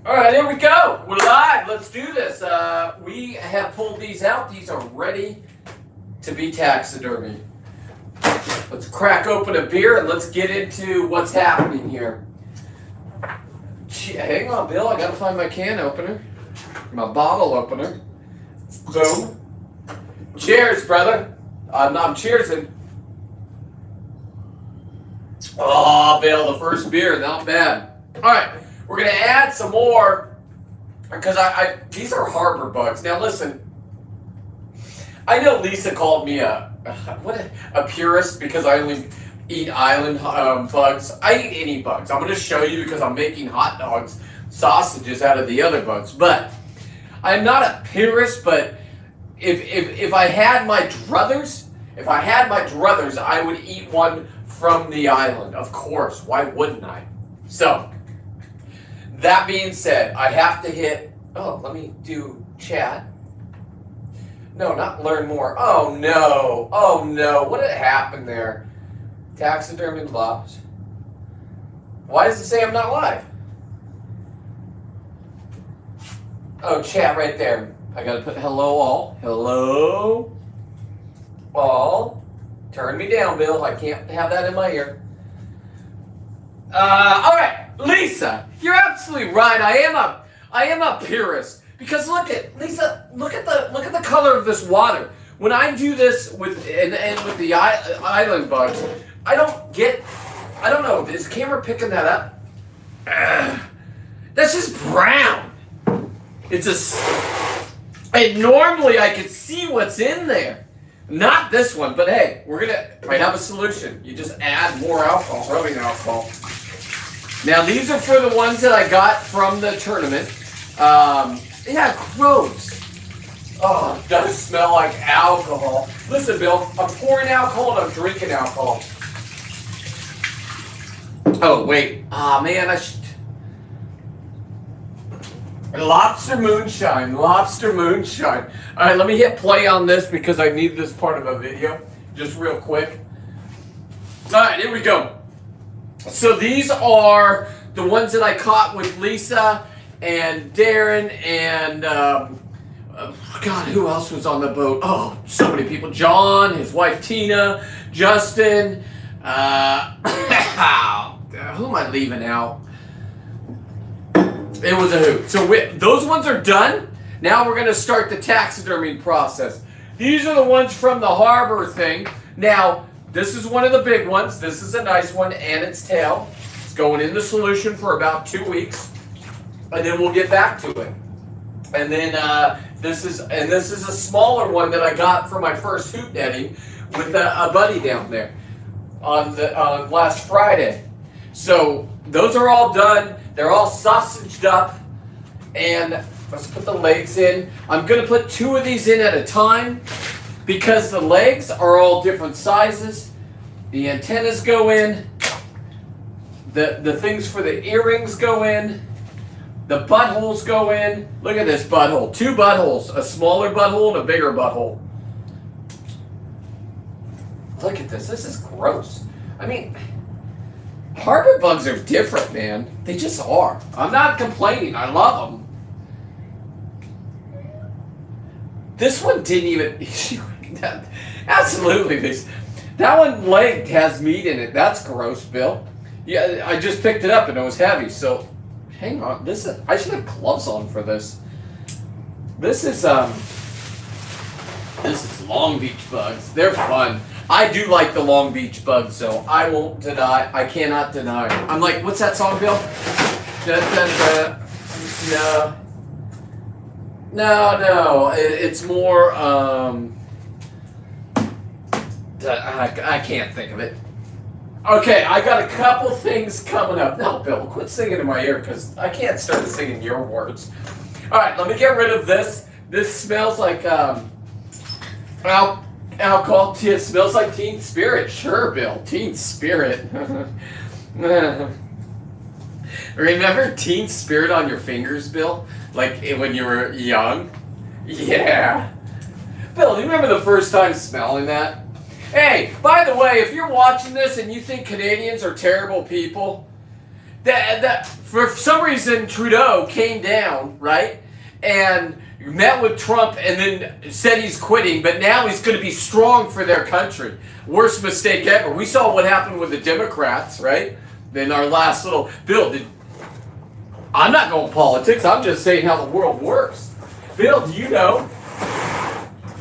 All right, here we go. We're live. Let's do this. We have pulled these out. These are ready to be taxidermy. Let's crack open a beer and let's get into what's happening here. Hang on, Bill. I gotta find my can opener, my bottle opener. Boom. Cheers, brother. I'm cheersing. Oh, Bill, the first beer, not bad. All right, we're gonna add some more because these are harbor bugs. Now listen, I know Lisa called me a purist because I only eat island bugs. I eat any bugs. I'm gonna show you because I'm making hot dogs, sausages out of the other bugs. But I'm not a purist. But if I had my druthers, I would eat one from the island, of course. Why wouldn't I? So, that being said, I have to hit, let me do chat. No, not learn more. Oh no, what did happen there? Taxidermy Lobster. Why does it say I'm not live? Oh, chat right there. I gotta put hello all. Hello all. Turn me down, Bill. I can't have that in my ear. All right, Lisa, you're absolutely right. I am a purist because look at the color of this water. When I do this with the island bugs, I don't know. Is the camera picking that up? That's just brown. And normally I could see what's in there. Not this one, but hey, might have a solution. You just add more alcohol, rubbing alcohol. Now these are for the ones that I got from the tournament. Yeah, gross. Oh, it does smell like alcohol. Listen, Bill, I'm pouring alcohol and I'm drinking alcohol. Oh, wait. Man, I should... Lobster moonshine. All right, let me hit play on this because I need this part of a video, just real quick. All right, here we go. So these are the ones that I caught with Lisa and Darren and God, who else was on the boat? Oh, so many people. John, his wife Tina, Justin. Who am I leaving out? It was a hoot. So those ones are done. Now we're going to start the taxidermy process. These are the ones from the harbor thing. Now, this is one of the big ones. This is a nice one, and its tail. It's going in the solution for about 2 weeks, and then we'll get back to it. And then this is a smaller one that I got for my first hoot netting with a buddy down there on last Friday. So those are all done. They're all sausaged up, and let's put the legs in. I'm going to put 2 of these in at a time because the legs are all different sizes. The antennas go in. The things for the earrings go in. The buttholes go in. Look at this butthole. 2 buttholes. A smaller butthole and a bigger butthole. Look at this. This is gross. I mean... harbor bugs are different, man. They just are. I'm not complaining. I love them. This one didn't even... absolutely. That one leg has meat in it. That's gross, Bill. Yeah, I just picked it up and it was heavy. So, hang on. I should have gloves on for this. This is Long Beach bugs. They're fun. I do like the Long Beach bugs, so I won't deny. I cannot deny. I'm like, what's that song, Bill? No. It's more. I can't think of it. Okay, I got a couple things coming up. No, Bill, quit singing in my ear because I can't start singing your words. All right, let me get rid of this. This smells like alcohol. It smells like Teen Spirit. Sure, Bill. Teen Spirit. Remember Teen Spirit on your fingers, Bill? Like when you were young? Yeah. Bill, do you remember the first time smelling that? Hey, by the way, if you're watching this and you think Canadians are terrible people, that for some reason Trudeau came down, right, and met with Trump and then said he's quitting, but now he's going to be strong for their country. Worst mistake ever. We saw what happened with the Democrats, right? In our last little bill. I'm not going politics. I'm just saying how the world works. Bill, do you know?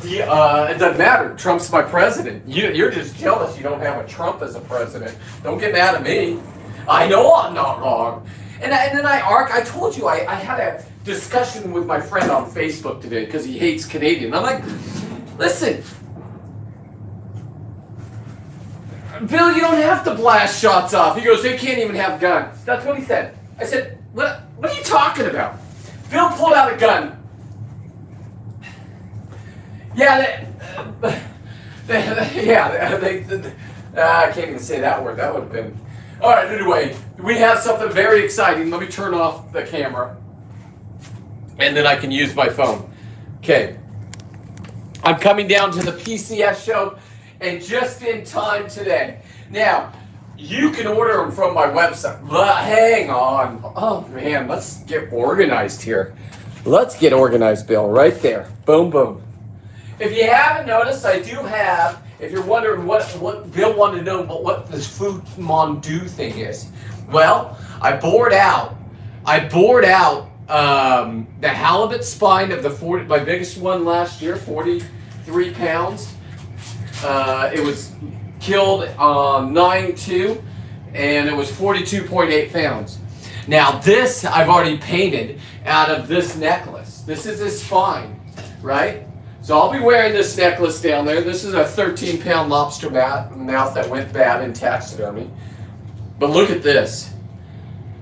It doesn't matter. Trump's my president. You're just jealous you don't have a Trump as a president. Don't get mad at me. I know I'm not wrong. And then I told you, I had a discussion with my friend on Facebook today because he hates Canadian. I'm like, listen, Bill, you don't have to blast shots off. He goes, they can't even have guns. That's what he said. I said, what are you talking about? Bill pulled out a gun. Yeah, I can't even say that word. That would have been... All right, anyway, we have something very exciting. Let me turn off the camera, and then I can use my phone. Okay. I'm coming down to the PCS show, and just in time today. Now, you can order them from my website. Hang on. Oh, man, let's get organized here. Let's get organized, Bill, right there. Boom, boom. If you haven't noticed, I do have... If you're wondering what Bill wanted to know about what this food mondieu thing is, well, I bored out the halibut spine of the 40, my biggest one last year, 43 pounds. It was killed on 9/2, and it was 42.8 pounds. Now this I've already painted out of this necklace. This is his spine, right? So I'll be wearing this necklace down there. This is a 13-pound lobster mouth that went bad in taxidermy. But look at this.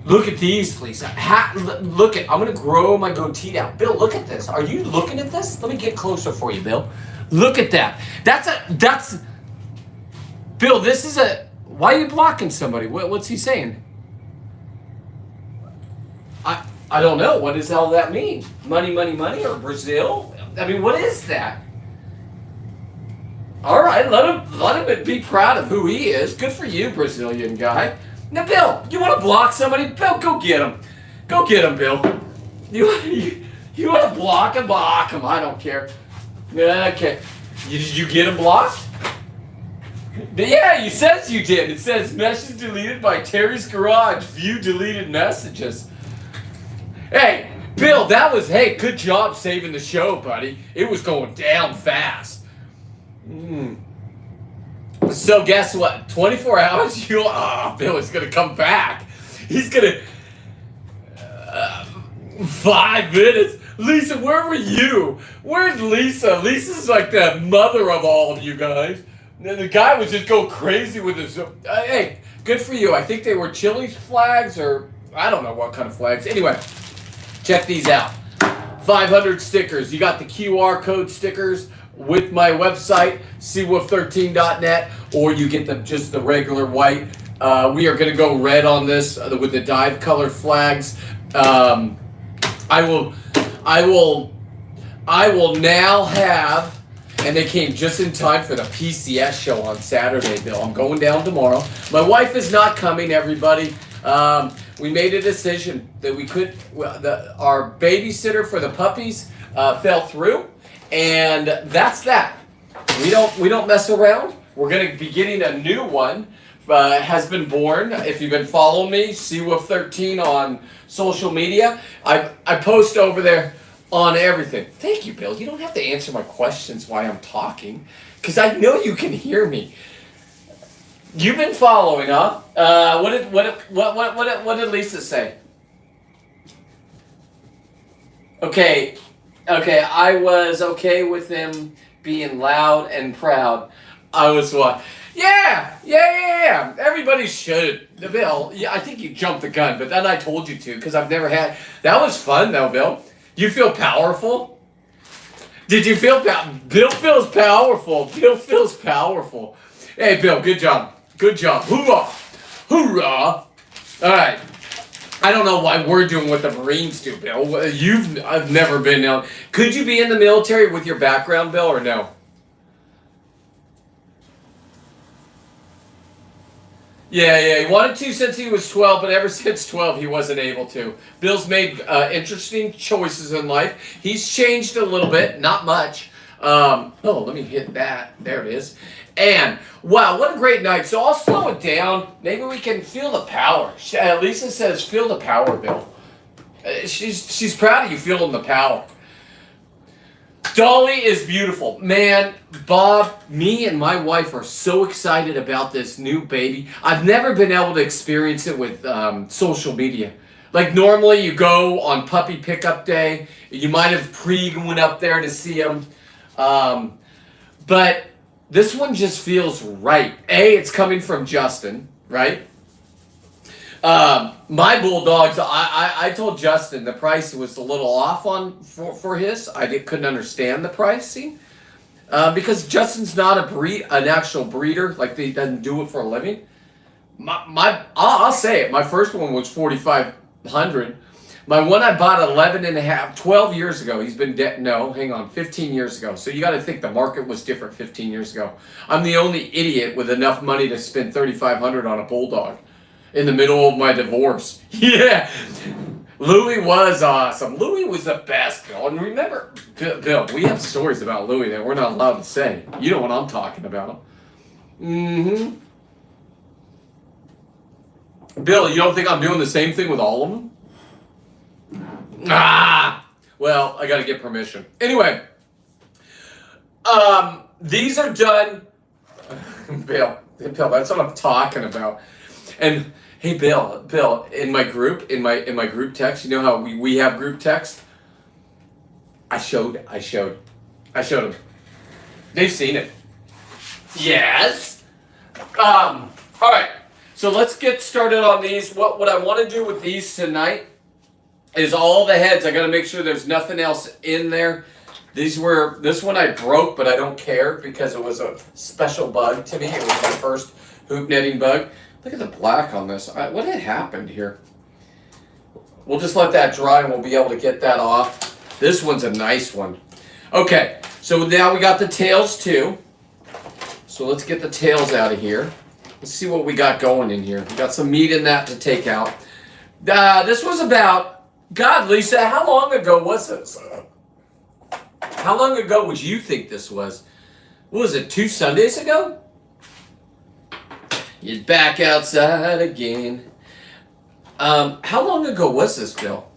Look at these, please. Look at, I'm going to grow my goatee out. Bill, look at this. Are you looking at this? Let me get closer for you, Bill. Look at that. Bill, this is a, why are you blocking somebody? What's he saying? I don't know. What does all that mean? Money, money, money, or Brazil? I mean, what is that? All right, let him be proud of who he is. Good for you, Brazilian guy. Now, Bill, you want to block somebody? Bill, go get him. Go get him, Bill. You want to block him? Block him. I don't care. Okay. Did you get him blocked? Yeah, you says you did. It says message deleted by Terry's Garage. View deleted messages. Hey, Bill, hey, good job saving the show, buddy. It was going down fast. So guess what? 24 hours, Bill is going to come back. He's going to... 5 minutes. Lisa, where were you? Where's Lisa? Lisa's like the mother of all of you guys. And the guy was just going crazy with his... hey, good for you. I think they were Chile flags or... I don't know what kind of flags. Anyway... Check these out. 500 stickers. You got the QR code stickers with my website, seawolf13.net, or you get just the regular white. We are going to go red on this with the dive color flags. I will now have, and they came just in time for the PCS show on Saturday, Bill. I'm going down tomorrow. My wife is not coming, everybody. We made a decision that we could. Our babysitter for the puppies fell through, and that's that. We don't mess around. We're going to be getting a new one. Has been born. If you've been following me, Seawolf13 on social media, I post over there on everything. Thank you, Bill. You don't have to answer my questions while I'm talking, because I know you can hear me. You've been following, huh? What did Lisa say? Okay, I was okay with them being loud and proud. I was what? Yeah. Everybody should. Bill, yeah, I think you jumped the gun, but then I told you to, because I've never had. That was fun, though, Bill. You feel powerful? Did you feel Bill feels powerful. Bill feels powerful. Hey, Bill, good job. Good job. Hoorah! Hoorah! All right. I don't know why we're doing what the Marines do, Bill. I've never been out. Could you be in the military with your background, Bill, or no? Yeah. He wanted to since he was 12, but ever since 12, he wasn't able to. Bill's made interesting choices in life. He's changed a little bit, not much. Let me hit that. There it is. And wow, what a great night. So I'll slow it down. Maybe we can feel the power. Lisa says, "Feel the power, Bill." She's proud of you feeling the power. Dolly is beautiful. Man, Bob, me and my wife are so excited about this new baby. I've never been able to experience it with social media. Like normally you go on puppy pickup day. You might have went up there to see him. But this one just feels right. It's coming from Justin, right? My bulldogs, I told Justin the price was a little off for his. Couldn't understand the pricing because Justin's not an actual breeder. Like he doesn't do it for a living. I'll say it. My first one was $4,500. My one I bought 12 years ago. He's been dead. No, hang on, 15 years ago. So you got to think the market was different 15 years ago. I'm the only idiot with enough money to spend $3,500 on a bulldog in the middle of my divorce. Yeah, Louie was awesome. Louie was the best, Bill. And remember, Bill, we have stories about Louie that we're not allowed to say. You know what I'm talking about. Mm-hmm. Bill, you don't think I'm doing the same thing with all of them? Well, I gotta get permission. Anyway, these are done. Bill, that's what I'm talking about. And hey, Bill, in my group text, you know how we have group text? I showed them. They've seen it. Yes. All right. So let's get started on these. What I want to do with these tonight is all the heads. I got to make sure there's nothing else in there. This one I broke, but I don't care because it was a special bug to me. It was my first hoop netting bug. Look at the black on this. What had happened here? We'll just let that dry and we'll be able to get that off. This one's a nice one. Okay, so now we got the tails too. So let's get the tails out of here. Let's see what we got going in here. We got some meat in that to take out. This was about... God, Lisa, how long ago was this? How long ago would you think this was? What was it, 2 Sundays ago? You're back outside again. How long ago was this, Bill?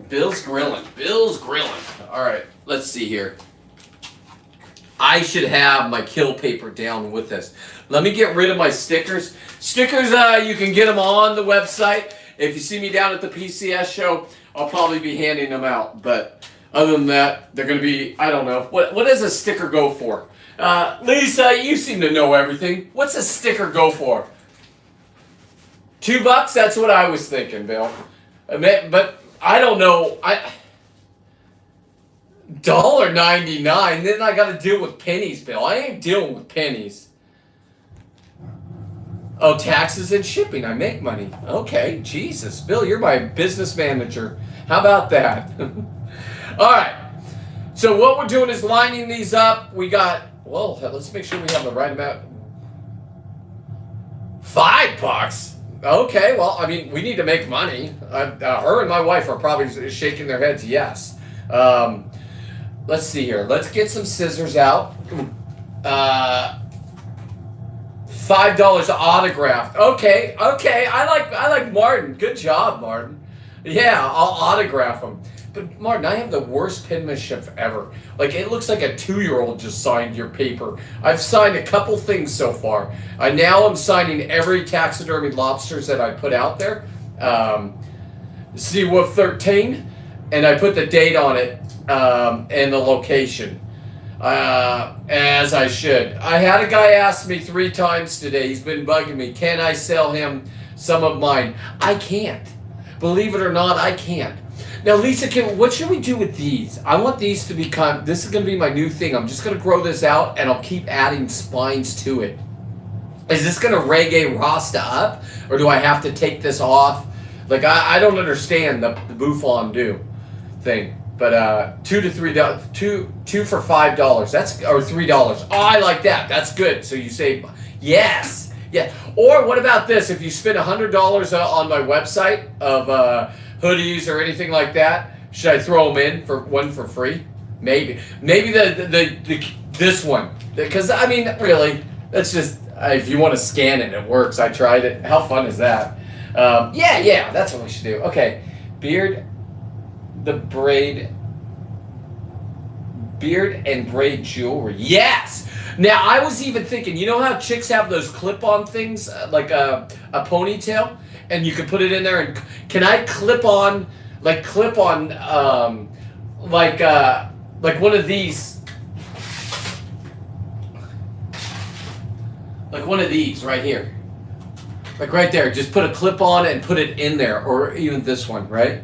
Bill's grilling. All right, let's see here. I should have my kill paper down with this. Let me get rid of my stickers. Stickers, you can get them on the website. If you see me down at the PCS show, I'll probably be handing them out. But other than that, they're going to be, I don't know. What does a sticker go for? Lisa, you seem to know everything. What's a sticker go for? $2? That's what I was thinking, Bill. But I don't know. $1.99. Then I got to deal with pennies, Bill. I ain't dealing with pennies. Oh, taxes and shipping. I make money. Okay, Jesus, Bill, you're my business manager. How about that? All right. So what we're doing is lining these up. We got. Well, let's make sure we have the right amount. $5. Okay. Well, I mean, we need to make money. Her and my wife are probably shaking their heads. Yes. Let's see here. Let's get some scissors out. $5 autographed. Okay. I like Martin. Good job, Martin. Yeah, I'll autograph them. But Martin, I have the worst penmanship ever. Like it looks like a 2-year-old just signed your paper. I've signed a couple things so far. Now I'm signing every taxidermy lobsters that I put out there. Seawolf 13, and I put the date on it and the location. As I should. I had a guy ask me 3 times today. He's been bugging me. Can I sell him some of mine? I can't. Believe it or not, I can't. Now, Lisa, what should we do with these? I want these to become, this is going to be my new thing. I'm just going to grow this out, and I'll keep adding spines to it. Is this going to reggae Rasta up, or do I have to take this off? Like, I don't understand the bouffon do thing. But $2 to $2 for $5. That's or $3. Oh, I like that. That's good. So you save. Yes. Yeah. Or what about this? If you spend $100 on my website of hoodies or anything like that, should I throw them in for one for free? Maybe the this one, because I mean really, that's just if you want to scan it, it works. I tried it. How fun is that? Yeah, that's what we should do. Okay, beard and braid jewelry. Yes. Now I was even thinking, you know how chicks have those clip-on things like a ponytail, and you can put it in there. And can I clip on like one of these, like one of these right here, like right there. Just put a clip on and put it in there, or even this one, right?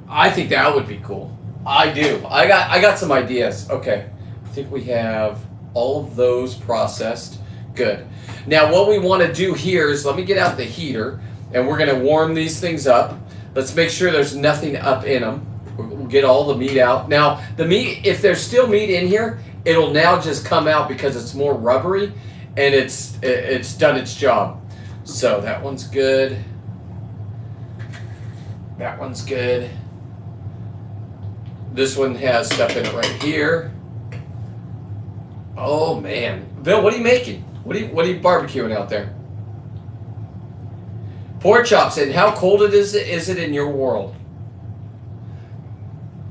I think that would be cool. I do. I got some ideas. Okay, I think we have all of those processed. Good. Now what we want to do here is let me get out the heater, and we're going to warm these things up. Let's make sure there's nothing up in them. We'll get all the meat out. Now the meat, if there's still meat in here, it'll now just come out because it's more rubbery, and it's done its job. So that one's good. That one's good. This one has stuff in it right here. Oh man, Bill, what are you making? What are you barbecuing out there? Pork chops. And how cold is it in your world?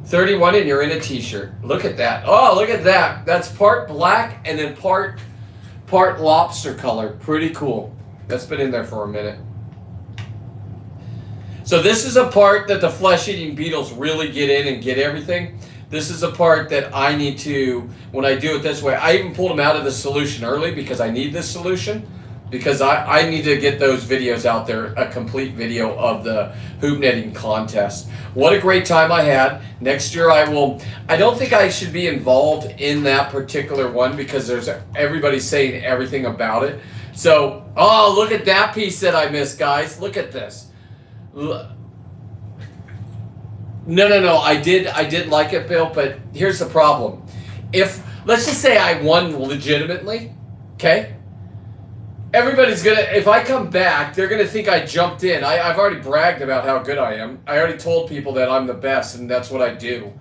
31, and you're in a t-shirt. Look at that. Oh, look at that. That's part black and then part lobster color. Pretty cool. That's been in there for a minute. So this is a part that the flesh-eating beetles really get in and get everything. This is a part that I need to, when I do it this way, I even pulled them out of the solution early because I need this solution. Because I need to get those videos out there, a complete video of the hoop netting contest. What a great time I had. Next year I don't think I should be involved in that particular one because there's everybody saying everything about it. So, oh, look at that piece that I missed, guys. Look at this. No, I did like it, Bill, but here's the problem. Let's just say I won legitimately, okay? Everybody's if I come back, they're gonna think I jumped in. I've already bragged about how good I am. I already told people that I'm the best, and that's what I do.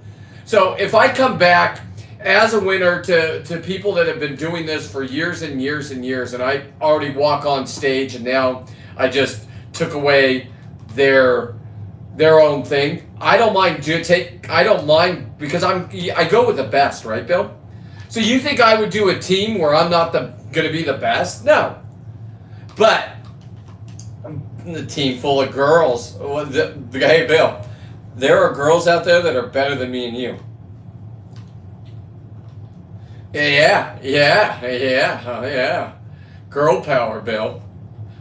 So if I come back as a winner to people that have been doing this for years and years and years, and I already walk on stage, and now I just took away their own thing. I don't mind because I go with the best, right, Bill? So you think I would do a team where I'm not gonna be the best? No. But I'm in a team full of girls. Hey, Bill, there are girls out there that are better than me and you. Yeah. Girl power, Bill.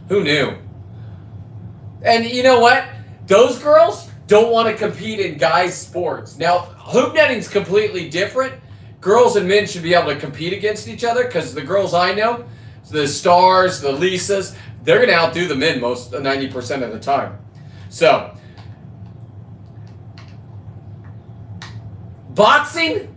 Who knew? And you know what? Those girls don't want to compete in guys' sports. Now, hoop netting's completely different. Girls and men should be able to compete against each other because the girls I know, the Stars, the Lisas, they're going to outdo the men 90% of the time. So, boxing,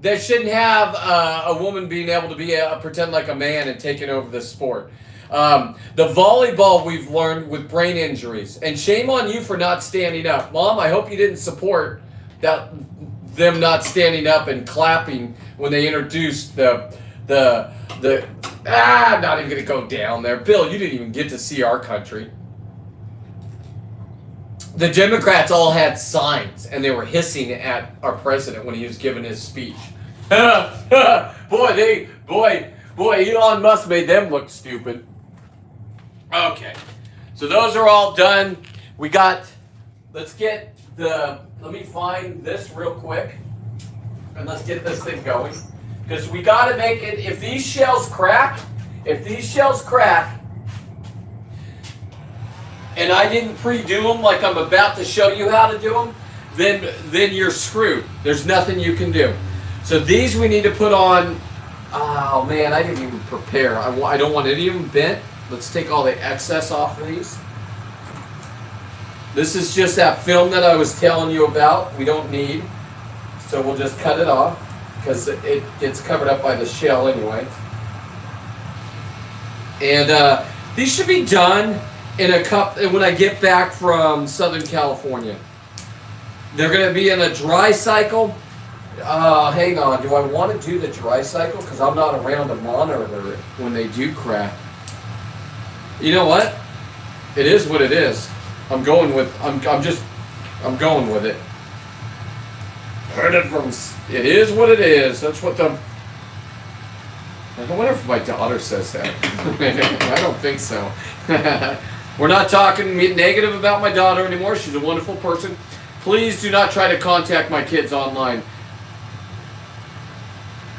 that shouldn't have a woman being able to pretend like a man and taking over the sport. The volleyball we've learned with brain injuries, and shame on you for not standing up, Mom. I hope you didn't support them not standing up and clapping when they introduced I'm not even gonna go down there. Bill, you didn't even get to see our country. The Democrats all had signs, and they were hissing at our president when he was giving his speech. Boy, Elon Musk made them look stupid. Okay, so those are all done. Let me find this real quick, and let's get this thing going. Because we got to make it, if these shells crack, and I didn't pre-do them like I'm about to show you how to do them, then you're screwed. There's nothing you can do. So these we need to put on. Oh man, I didn't even prepare. I don't want any of them bent. Let's take all the excess off of these. This is just that film that I was telling you about. We don't need, so we'll just cut it off because it gets covered up by the shell anyway. And these should be done in a cup when I get back from Southern California. They're going to be in a dry cycle. Hang on, do I want to do the dry cycle? Because I'm not around to monitor it when they do crack. You know what? It is what it is. I'm going with it. Heard it from. It is what it is. That's what the. I wonder if my daughter says that. I don't think so. We're not talking negative about my daughter anymore. She's a wonderful person. Please do not try to contact my kids online.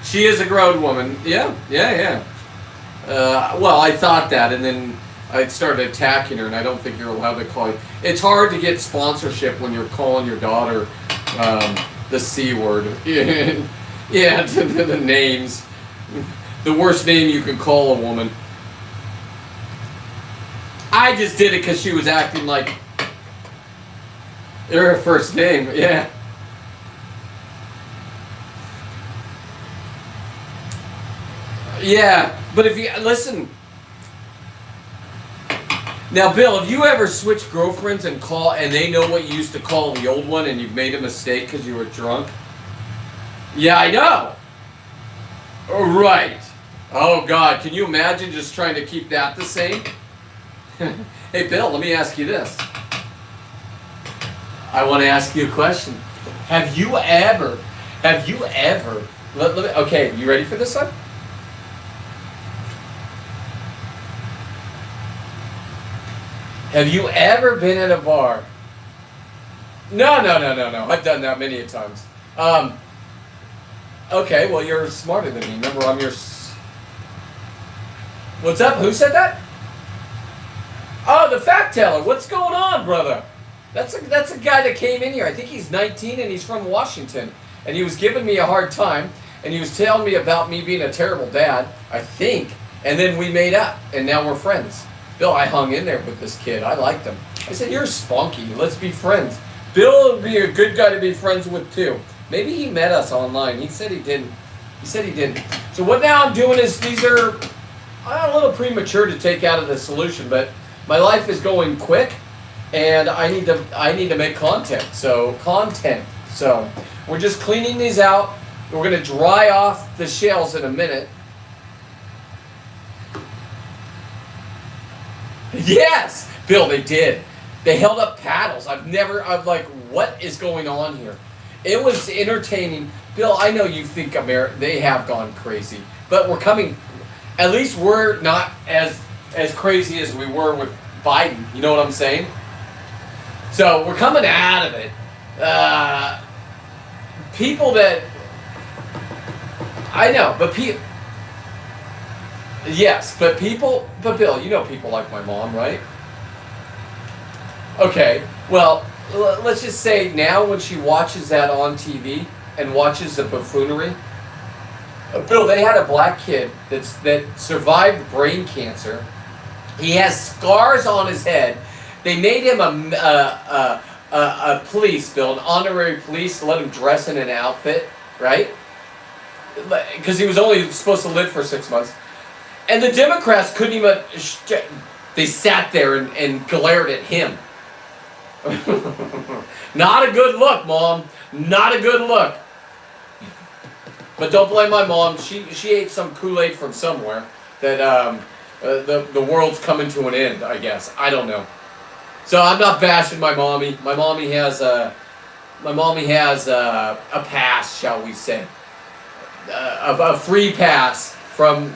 She is a grown woman. Yeah. Well, I thought that, and then I started attacking her, and I don't think you're allowed to call it. It's hard to get sponsorship when you're calling your daughter the C word. Yeah, the names. The worst name you can call a woman. I just did it because she was acting like her first name. Yeah. Yeah, but if you listen. Now, Bill, have you ever switched girlfriends and they know what you used to call the old one and you've made a mistake because you were drunk? Yeah, I know. Oh, right. Oh, God. Can you imagine just trying to keep that the same? Hey, Bill, let me ask you this. I want to ask you a question. Have you ever, okay, you ready for this one? Have you ever been at a bar? No. I've done that many a times. Okay, well, you're smarter than me. Remember, I'm your... What's up? Who said that? Oh, the fact teller. What's going on, brother? That's a guy that came in here. I think he's 19 and he's from Washington. And he was giving me a hard time. And he was telling me about me being a terrible dad, I think. And then we made up. And now we're friends. Bill, I hung in there with this kid. I liked him. I said, you're spunky. Let's be friends. Bill would be a good guy to be friends with, too. Maybe he met us online. He said he didn't. So what now I'm doing is these are a little premature to take out of the solution, but my life is going quick, and I need to make content. So we're just cleaning these out. We're going to dry off the shells in a minute. Yes! Bill, they did. They held up paddles. I'm like, what is going on here? It was entertaining. Bill, I know you think they have gone crazy. But we're coming, at least we're not as crazy as we were with Biden. You know what I'm saying? So we're coming out of it. People that, I know, but yes, but Bill, you know people like my mom, right? Okay, well, let's just say now when she watches that on TV and watches the buffoonery, Bill, they had a black kid that survived brain cancer. He has scars on his head. They made him a police, Bill, an honorary police, to let him dress in an outfit, right? Because he was only supposed to live for 6 months. And the Democrats couldn't even... They sat there and glared at him. Not a good look, Mom. Not a good look. But don't blame my mom. She ate some Kool-Aid from somewhere that the world's coming to an end, I guess. I don't know. So I'm not bashing my mommy. My mommy has a pass, shall we say, a free pass from.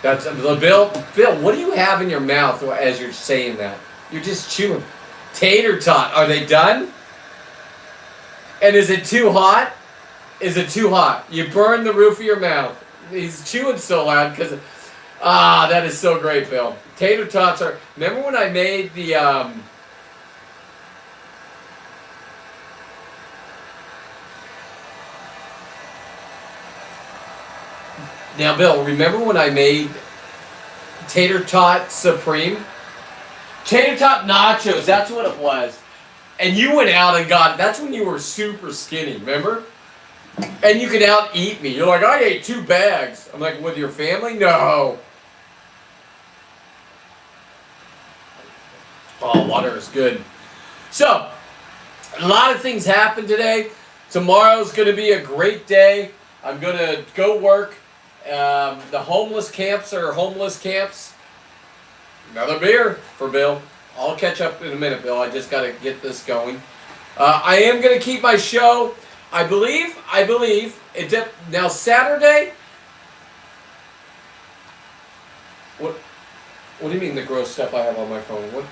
That's Bill. Bill, what do you have in your mouth as you're saying that? You're just chewing. Tater tot. Are they done? And is it too hot? Is it too hot? You burn the roof of your mouth. He's chewing so loud because... that is so great, Bill. Tater tots are... Remember when I made the... Now, Bill, remember when I made Tater Tot Supreme? Tater tot nachos, that's what it was. And you went out and got, that's when you were super skinny, remember? And you could out eat me. You're like, I ate 2 bags. I'm like, with your family? No. Oh, water is good. So, a lot of things happened today. Tomorrow's going to be a great day. I'm going to go work. The homeless camps are homeless camps. Another beer for Bill. I'll catch up in a minute, Bill. I just got to get this going. I am going to keep my show. I believe, now Saturday, what do you mean the gross stuff I have on my phone? What?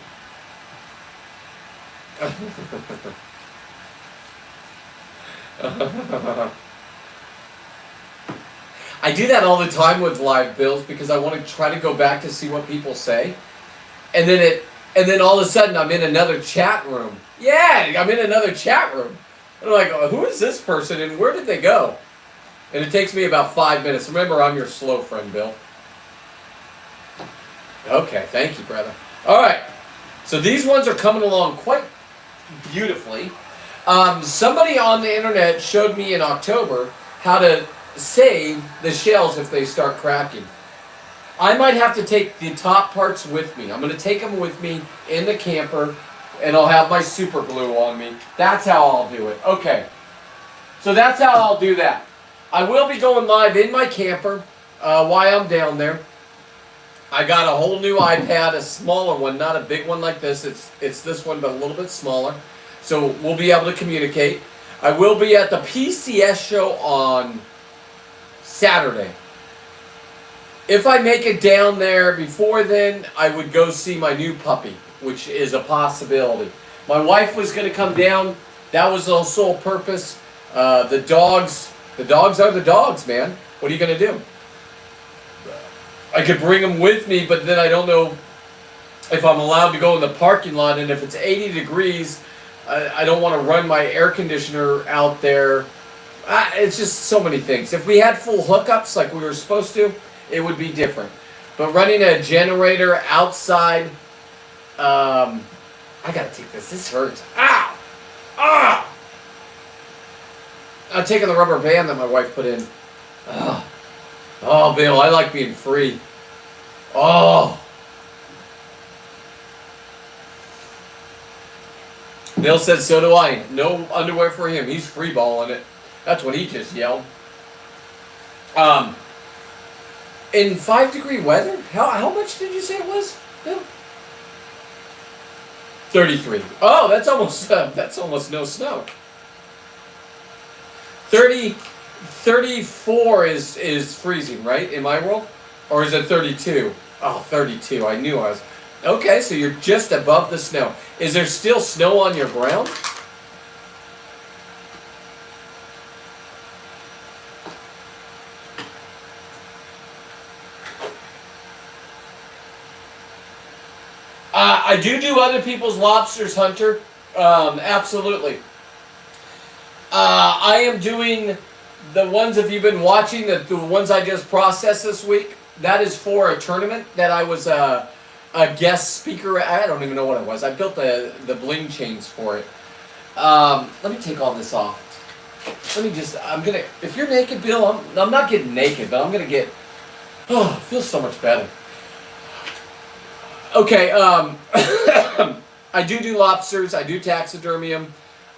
I do that all the time with live bills because I want to try to go back to see what people say. And then all of a sudden I'm in another chat room. Yeah, I'm in another chat room. And I'm like, oh, who is this person and where did they go? And it takes me about 5 minutes. Remember, I'm your slow friend, Bill. Okay, thank you, brother. All right, so these ones are coming along quite beautifully. Somebody on the internet showed me in October how to save the shells if they start cracking. I might have to take the top parts with me. I'm going to take them with me in the camper, and I'll have my super glue on me. That's how I'll do it. Okay, so that's how I'll do that. I will be going live in my camper while I'm down there. I got a whole new iPad, a smaller one, not a big one like this. It's this one, but a little bit smaller. So we'll be able to communicate. I will be at the PCS show on Saturday. If I make it down there before then, I would go see my new puppy, which is a possibility. My wife was going to come down. That was the sole purpose. The dogs are the dogs, man. What are you going to do? I could bring them with me, but then I don't know if I'm allowed to go in the parking lot. And if it's 80 degrees, I don't want to run my air conditioner out there. It's just so many things. If we had full hookups like we were supposed to, it would be different. But running a generator outside, I gotta take this. This hurts. Ow! Ah! I'm taking the rubber band that my wife put in. Oh, Bill, I like being free. Oh. Bill said, so do I. No underwear for him. He's free balling it. That's what he just yelled. In 5-degree weather, how much did you say it was, Bill? 33. Oh, that's almost no snow. 34 is freezing, right, in my world? Or is it 32? Oh, 32. I knew I was. Okay, so you're just above the snow. Is there still snow on your ground? I do other people's lobsters, Hunter. Absolutely. I am doing the ones, if you've been watching, the ones I just processed this week. That is for a tournament that I was a guest speaker. I don't even know what it was. I built the bling chains for it. Let me take all this off. If you're naked, Bill, I'm not getting naked, but I'm going to get, it feels so much better. Okay, I do lobsters. I do taxidermy them.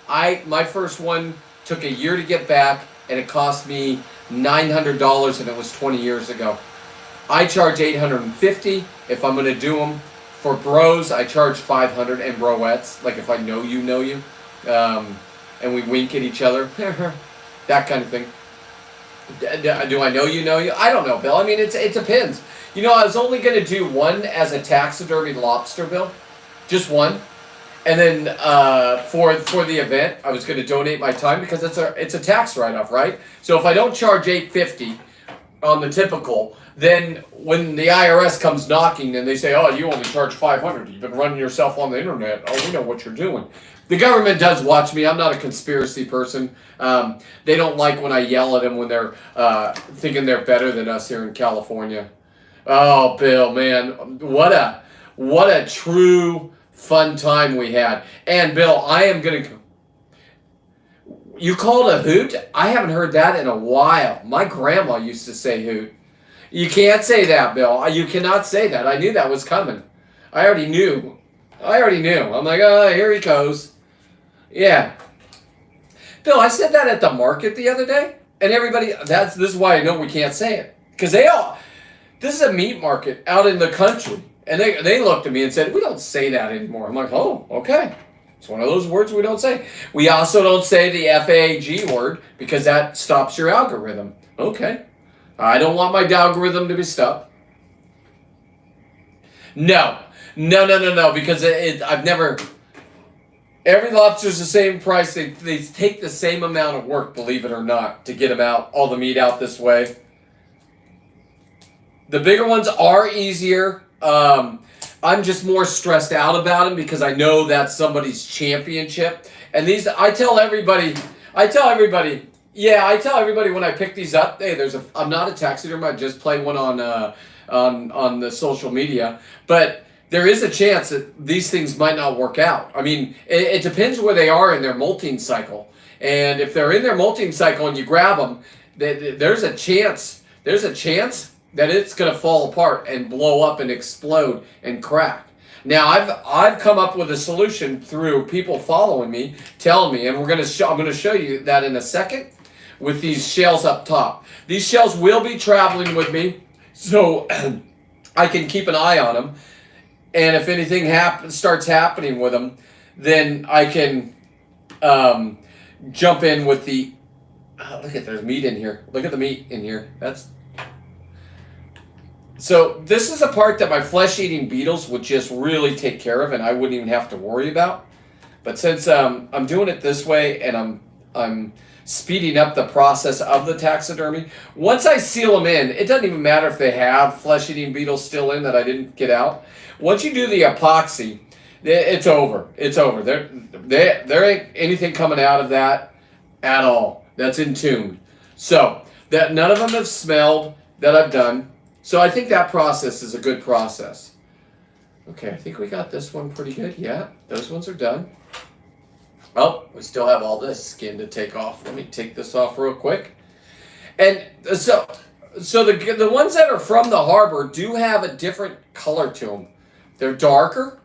My first one took a year to get back, and it cost me $900, and it was 20 years ago. I charge $850 if I'm going to do them. For bros, I charge $500, and broettes, like if I know you, and we wink at each other, that kind of thing. Do I know you? I don't know, Bill. I mean, it depends. You know, I was only going to do one as a taxidermy lobster, Bill. Just one. And then for the event, I was going to donate my time because it's a tax write-off, right? So if I don't charge $850 on the typical, then when the IRS comes knocking and they say, oh, you only charge $500, you've been running yourself on the internet, oh, we know what you're doing. The government does watch me. I'm not a conspiracy person. They don't like when I yell at them when they're thinking they're better than us here in California. Oh, Bill, man, what What a true fun time we had. And Bill, I am going to... You called a hoot? I haven't heard that in a while. My grandma used to say hoot. You can't say that, Bill. You cannot say that. I knew that was coming. I already knew. I'm like, oh, here he goes. Yeah. Bill, I said that at the market the other day, and everybody, this is why I know we can't say it. Because this is a meat market out in the country, and they looked at me and said, we don't say that anymore. I'm like, oh, okay. It's one of those words we don't say. We also don't say the FAG word because that stops your algorithm. Okay. I don't want my algorithm to be stopped. No, because I've never... Every lobster's the same price. They take the same amount of work, believe it or not, to get them out, all the meat out this way. The bigger ones are easier. I'm just more stressed out about them because I know that's somebody's championship. And these, I tell everybody when I pick these up, hey, I'm not a taxidermist. I just play one on the social media, but there is a chance that these things might not work out. I mean, it depends where they are in their molting cycle. And if they're in their molting cycle and you grab them, there's a chance that it's going to fall apart and blow up and explode and crack. Now, I've come up with a solution through people following me, telling me, and I'm going to show you that in a second with these shells up top. These shells will be traveling with me, so I can keep an eye on them. And if anything starts happening with them, then I can jump in with the... look at, there's meat in here. Look at the meat in here. So this is a part that my flesh-eating beetles would just really take care of, and I wouldn't even have to worry about. But since I'm doing it this way, and I'm speeding up the process of the taxidermy, once I seal them in, it doesn't even matter if they have flesh-eating beetles still in that I didn't get out. Once you do the epoxy, it's over. It's over. There ain't anything coming out of that at all. That's entombed. So that none of them have smelled that I've done. So I think that process is a good process. Okay, I think we got this one pretty good. Yeah, those ones are done. Oh, we still have all this skin to take off. Let me take this off real quick. And so the ones that are from the harbor do have a different color to them. They're darker.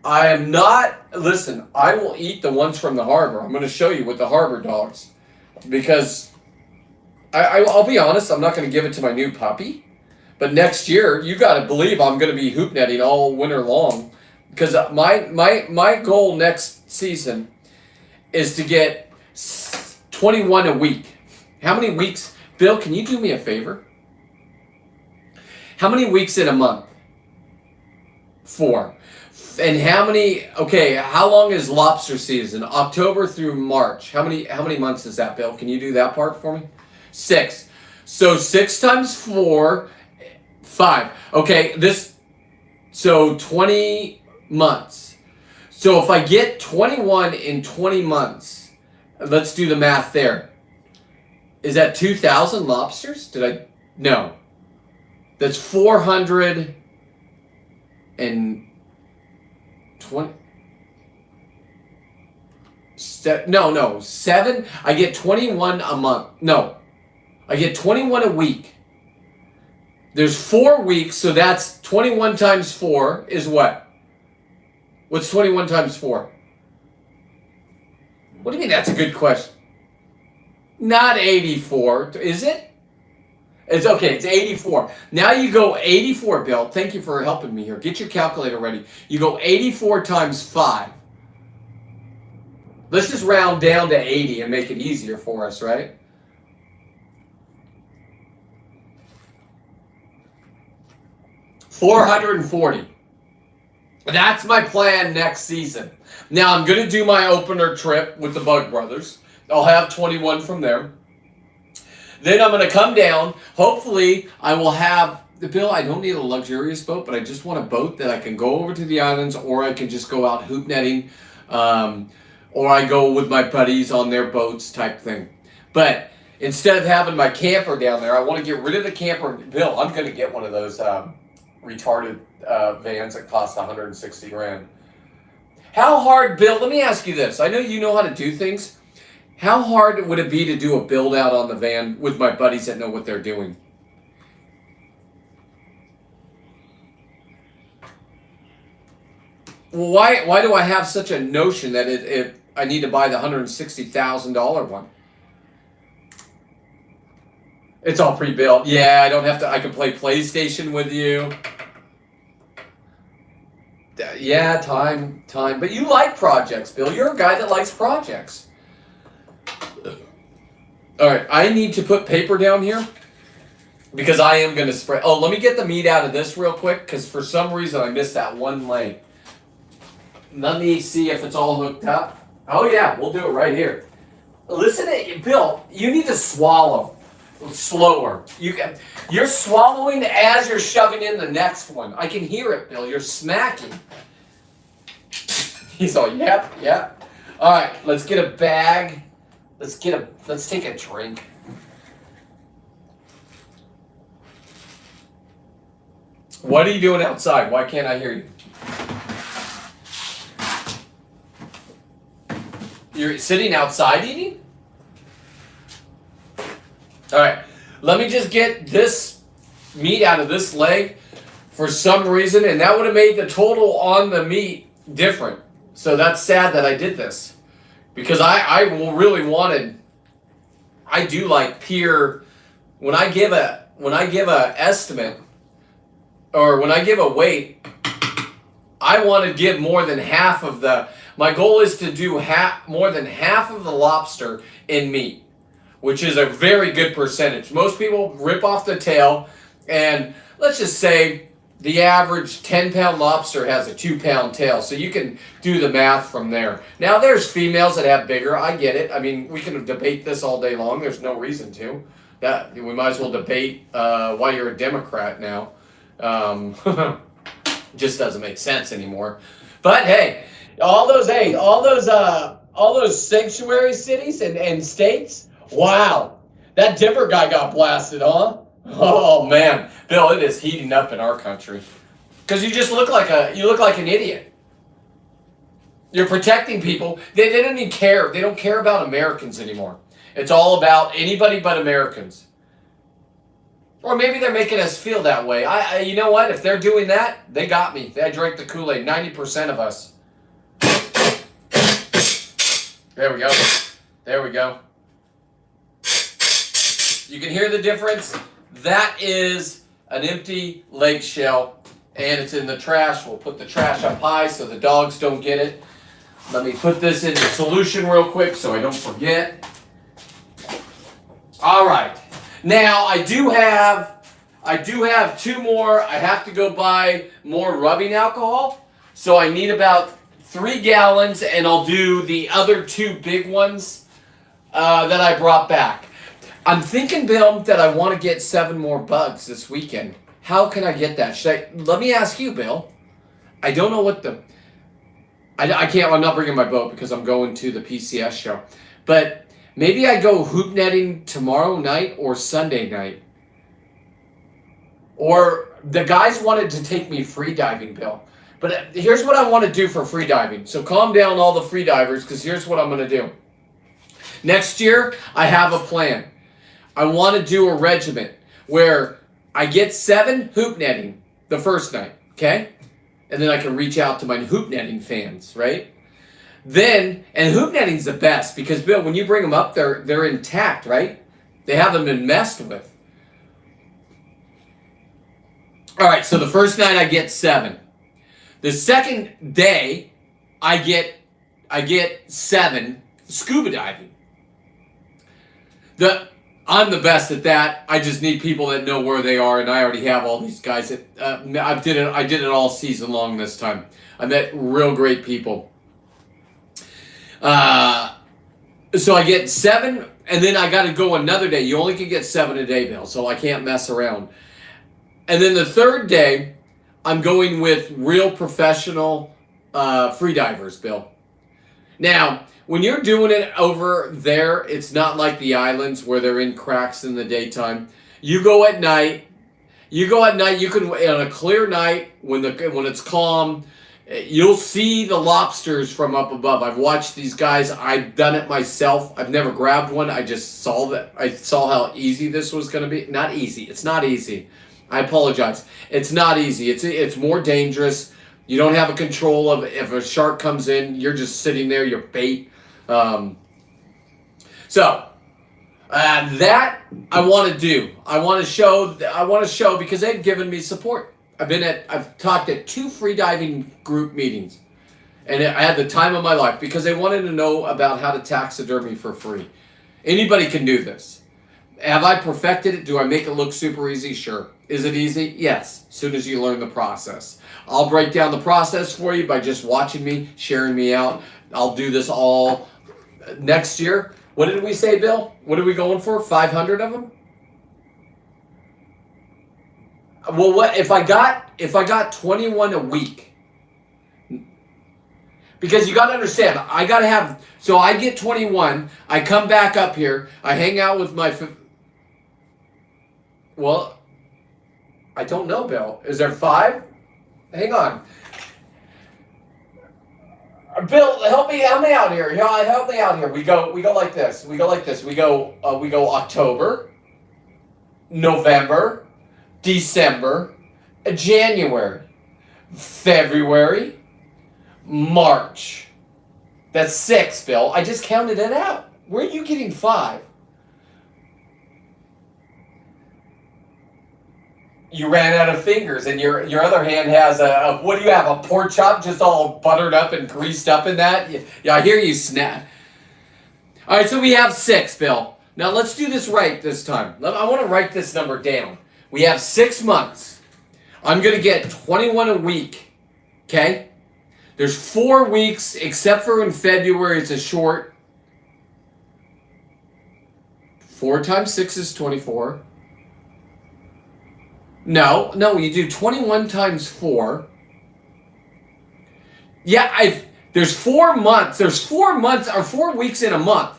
I am not... Listen, I will eat the ones from the harbor. I'm going to show you with the harbor dogs. Because I'll be honest, I'm not going to give it to my new puppy. But next year, you got to believe I'm going to be hoop netting all winter long. Because my goal next season is to get 21 a week. How many weeks? Bill, can you do me a favor? How many weeks in a month? 4. And how many, okay, how long is lobster season? October through March. How many months is that, Bill? Can you do that part for me? 6. So 6 times 4, 5. Okay, so 20 months. So if I get 21 in 20 months, let's do the math there. Is that 2,000 lobsters? No. That's 420. No, 7. I get 21 a month. No, I get 21 a week. There's 4 weeks, so that's 21 times 4 is what? What's 21 times 4? What do you mean that's a good question? Not 84, is it? It's okay, it's 84. Now you go 84, Bill. Thank you for helping me here. Get your calculator ready. You go 84 times 5. Let's just round down to 80 and make it easier for us, right? $440. That's my plan next season. Now I'm going to do my opener trip with the Bug Brothers. I'll have 21 from there. Then I'm going to come down. Hopefully, I will have... Bill, I don't need a luxurious boat, but I just want a boat that I can go over to the islands, or I can just go out hoop netting, or I go with my buddies on their boats type thing. But instead of having my camper down there, I want to get rid of the camper. Bill, I'm going to get one of those retarded vans that cost 160 grand. How hard, Bill? Let me ask you this. I know you know how to do things. How hard would it be to do a build out on the van with my buddies that know what they're doing? Well, why do I have such a notion that I need to buy the $160,000 one? It's all pre-built. Yeah, I don't have to. I can play PlayStation with you. Yeah, time. But you like projects, Bill. You're a guy that likes projects. All right, I need to put paper down here because I am going to spread. Oh, let me get the meat out of this real quick because for some reason I missed that one leg. Let me see if it's all hooked up. Oh yeah, we'll do it right here. Listen to Bill. You need to swallow slower. You're swallowing as you're shoving in the next one. I can hear it, Bill. You're smacking. He's all, yep. All right, let's get a bag. Let's take a drink. What are you doing outside? Why can't I hear you? You're sitting outside eating? All right, let me just get this meat out of this leg for some reason, and that would have made the total on the meat different. So that's sad that I did this because I really wanted. I do like pure. When I give a estimate or when I give a weight, I want to give more than half of the. My goal is to do more than half of the lobster in meat, which is a very good percentage. Most people rip off the tail, and let's just say the average 10-pound lobster has a 2-pound tail, so you can do the math from there. Now, there's females that have bigger. I get it. I mean, we can debate this all day long. There's no reason to. We might as well debate why you're a Democrat now. Just doesn't make sense anymore. But hey, all those sanctuary cities and states. Wow, that Denver guy got blasted, huh? Oh man, Bill, it is heating up in our country because you just look like an idiot. You're protecting people. They don't even care. They don't care about Americans anymore. It's all about anybody but Americans. Or maybe they're making us feel that way. You know what? If they're doing that, they got me. They drank the Kool-Aid. 90% of us. There we go. There we go. You can hear the difference. That is an empty leg shell, and it's in the trash. We'll put the trash up high so the dogs don't get it. Let me put this in the solution real quick so I don't forget. All right. Now, I do have 2 more. I have to go buy more rubbing alcohol. So I need about 3 gallons, and I'll do the other 2 big ones that I brought back. I'm thinking, Bill, that I want to get 7 more bugs this weekend. How can I get that? Let me ask you, Bill. I don't know what I can't. I'm not bringing my boat because I'm going to the PCS show. But maybe I go hoop netting tomorrow night or Sunday night. Or the guys wanted to take me free diving, Bill. But here's what I want to do for free diving. So calm down all the free divers because here's what I'm going to do. Next year, I have a plan. I want to do a regiment where I get 7 hoop netting the first night, okay? And then I can reach out to my hoop netting fans, right? Then, and hoop netting's the best because, Bill, when you bring them up, they're intact, right? They haven't been messed with. All right, so the first night I get 7. The second day, I get 7 scuba diving. I'm the best at that. I just need people that know where they are, and I already have all these guys that I did it all season long this time. I met real great people. So I get 7, and then I got to go another day. You only can get 7 a day, Bill, so I can't mess around. And then the third day, I'm going with real professional free divers, Bill. Now, when you're doing it over there, it's not like the islands where they're in cracks in the daytime. You go at night, You go at night. You can on a clear night when it's calm. You'll see the lobsters from up above. I've watched these guys. I've done it myself. I've never grabbed one. I just saw that. I saw how easy this was going to be. Not easy. It's not easy. I apologize. It's not easy. It's more dangerous. You don't have a control of if a shark comes in. You're just sitting there. You're bait. That I want to do. I want to show because they've given me support. I've talked at 2 free diving group meetings, and I had the time of my life because they wanted to know about how to taxidermy for free. Anybody can do this. Have I perfected it? Do I make it look super easy? Sure. Is it easy? Yes. As soon as you learn the process. I'll break down the process for you by just watching me, sharing me out. I'll do this all next year. What did we say, Bill? What are we going for? 500 of them? Well, what if I got 21 a week? Because you got to understand, I got to have, so I get 21, I come back up here, I hang out with my, well, I don't know, Bill. Is there 5? Hang on. Bill, help me out here. Help me out here. We go like this. We go October, November, December, January, February, March. That's 6, Bill. I just counted it out. Where are you getting 5? You ran out of fingers, and your other hand has a what do you have? A pork chop just all buttered up and greased up in that? Yeah, I hear you snap. All right, so we have 6, Bill. Now let's do this right this time. I want to write this number down. We have 6 months. I'm going to get 21 a week, okay? There's 4 weeks, except for in February, it's a short. 4 times 6 is 24. No, you do 21 times 4. Yeah, there's 4 months. There's 4 months or 4 weeks in a month.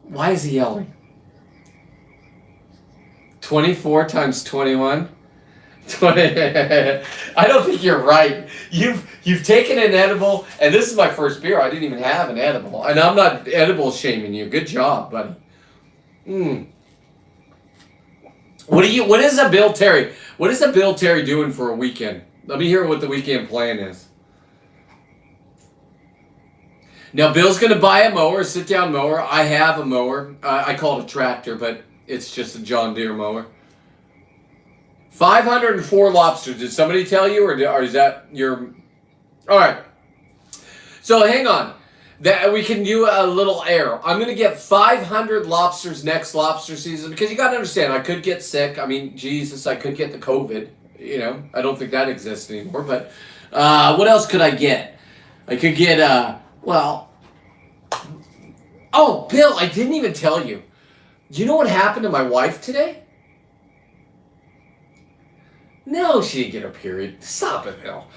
Why is he yelling? 24 times 21? 20. I don't think you're right. You've taken an edible, and this is my first beer. I didn't even have an edible. And I'm not edible shaming you. Good job, buddy. What is a Bill Terry? What is a Bill Terry doing for a weekend? Let me hear what the weekend plan is. Now, Bill's going to buy a mower, a sit-down mower. I have a mower. I call it a tractor, but it's just a John Deere mower. 504 lobsters. Did somebody tell you, or is that your... All right. So, hang on. That we can do a little error. I'm going to get 500 lobsters next lobster season because you got to understand, I could get sick. I mean, Jesus, I could get the COVID. You know, I don't think that exists anymore. But what else could I get? I could get, oh, Bill, I didn't even tell you. Do you know what happened to my wife today? No, she didn't get her period. Stop it, Bill.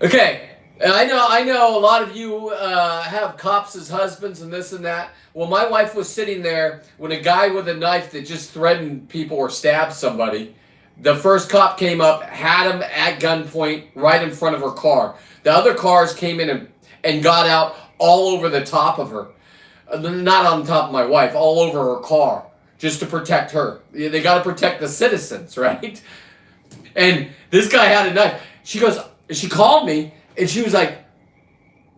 Okay. And I know a lot of you have cops as husbands and this and that. Well, my wife was sitting there when a guy with a knife that just threatened people or stabbed somebody. The first cop came up, had him at gunpoint right in front of her car. The other cars came in and got out all over the top of her. Not on top of my wife, all over her car, just to protect her. They got to protect the citizens, right? And this guy had a knife. She called me. And she was like,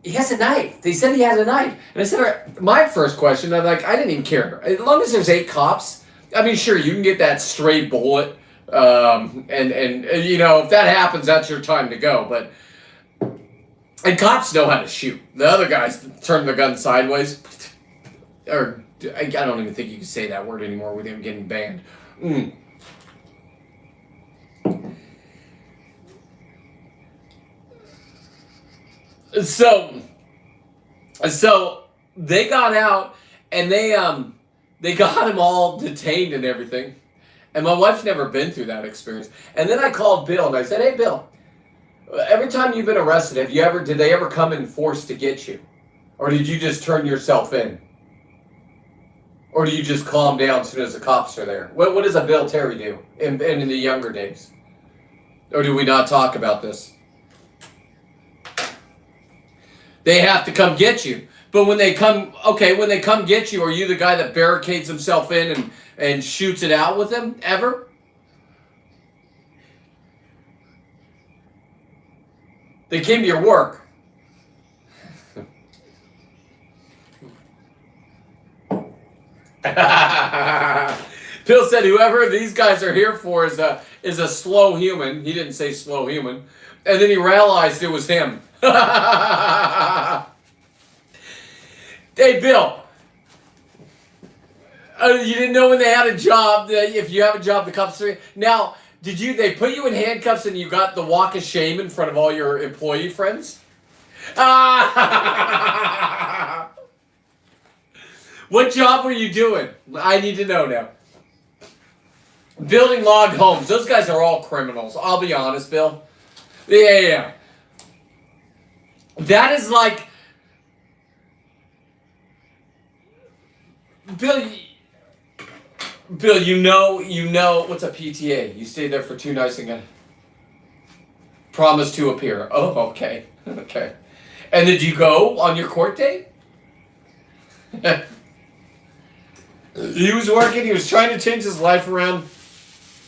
he has a knife. They said he has a knife. And I said, my first question, I'm like, I didn't even care. As long as there's 8 cops, I mean, sure, you can get that stray bullet. And you know, if that happens, that's your time to go. But, and cops know how to shoot. The other guys turn their gun sideways. Or, I don't even think you can say that word anymore with him getting banned. So they got out and they got him all detained and everything. And my wife's never been through that experience. And then I called Bill and I said, "Hey, Bill, every time you've been arrested, did they ever come in force to get you? Or did you just turn yourself in?" Or do you just calm down as soon as the cops are there? What does a Bill Terry do in the younger days? Or do we not talk about this? They have to come get you. But when they come get you, are you the guy that barricades himself in and shoots it out with them ever? They came to your work. Phil said whoever these guys are here for is a slow human. He didn't say slow human. And then he realized it was him. Hey, Bill. You didn't know when they had a job. If you have a job, the cops are... Now, they put you in handcuffs and you got the walk of shame in front of all your employee friends? What job were you doing? I need to know now. Building log homes. Those guys are all criminals. I'll be honest, Bill. Yeah. That is like... Bill, you know what's a PTA? You stayed there for 2 nights and got promised to appear. Oh, okay. Okay. And did you go on your court date? He was working, he was trying to change his life around,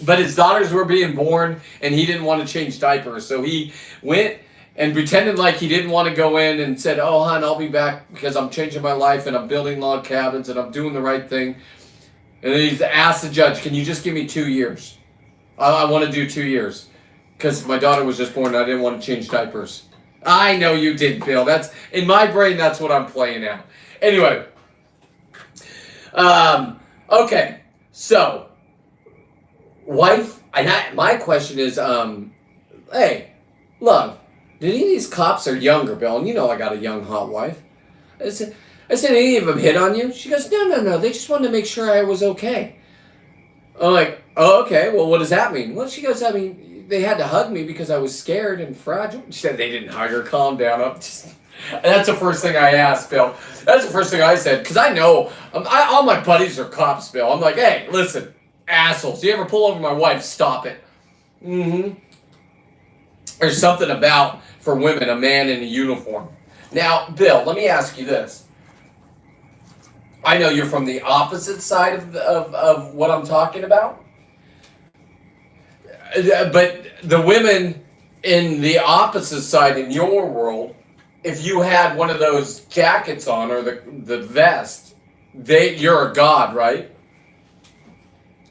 but his daughters were being born and he didn't want to change diapers. So he went and pretended like he didn't want to go in and said, "Oh, hon, I'll be back because I'm changing my life and I'm building log cabins and I'm doing the right thing." And then he's asked the judge, "Can you just give me 2 years? I want to do 2 years because my daughter was just born and I didn't want to change diapers." I know you did, Bill. That's in my brain. That's what I'm playing out. Anyway, okay. So, wife. My question is, hey, love. Did any of these cops are younger, Bill? And you know I got a young, hot wife. I said, any of them hit on you? She goes, no. They just wanted to make sure I was okay. I'm like, oh, okay. Well, what does that mean? Well, she goes, I mean, they had to hug me because I was scared and fragile. She said they didn't hug her. Calm down. That's the first thing I asked, Bill. That's the first thing I said because I know all my buddies are cops, Bill. I'm like, hey, listen, assholes. You ever pull over my wife? Stop it. Mm-hmm. There's something about, for women, a man in a uniform. Now, Bill, let me ask you this. I know you're from the opposite side of what I'm talking about. But the women in the opposite side in your world, if you had one of those jackets on or the vest, you're a god, right?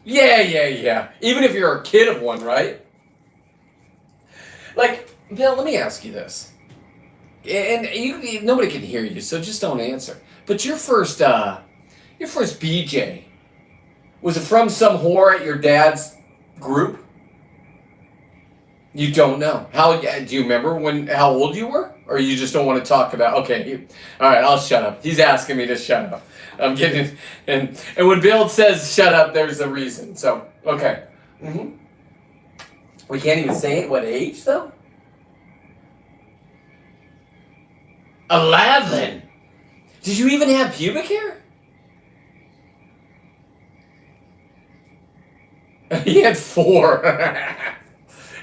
Yeah. Even if you're a kid of one, right? Like, Bill, let me ask you this. And nobody can hear you, so just don't answer. But your first BJ, was it from some whore at your dad's group? You don't know. Do you remember how old you were? Or you just don't want to talk about, okay, all right, I'll shut up. He's asking me to shut up. I'm getting, and when Bill says shut up, there's a reason. So, okay. Mm-hmm. We can't even say what age, though? 11. Did you even have pubic hair? He had 4.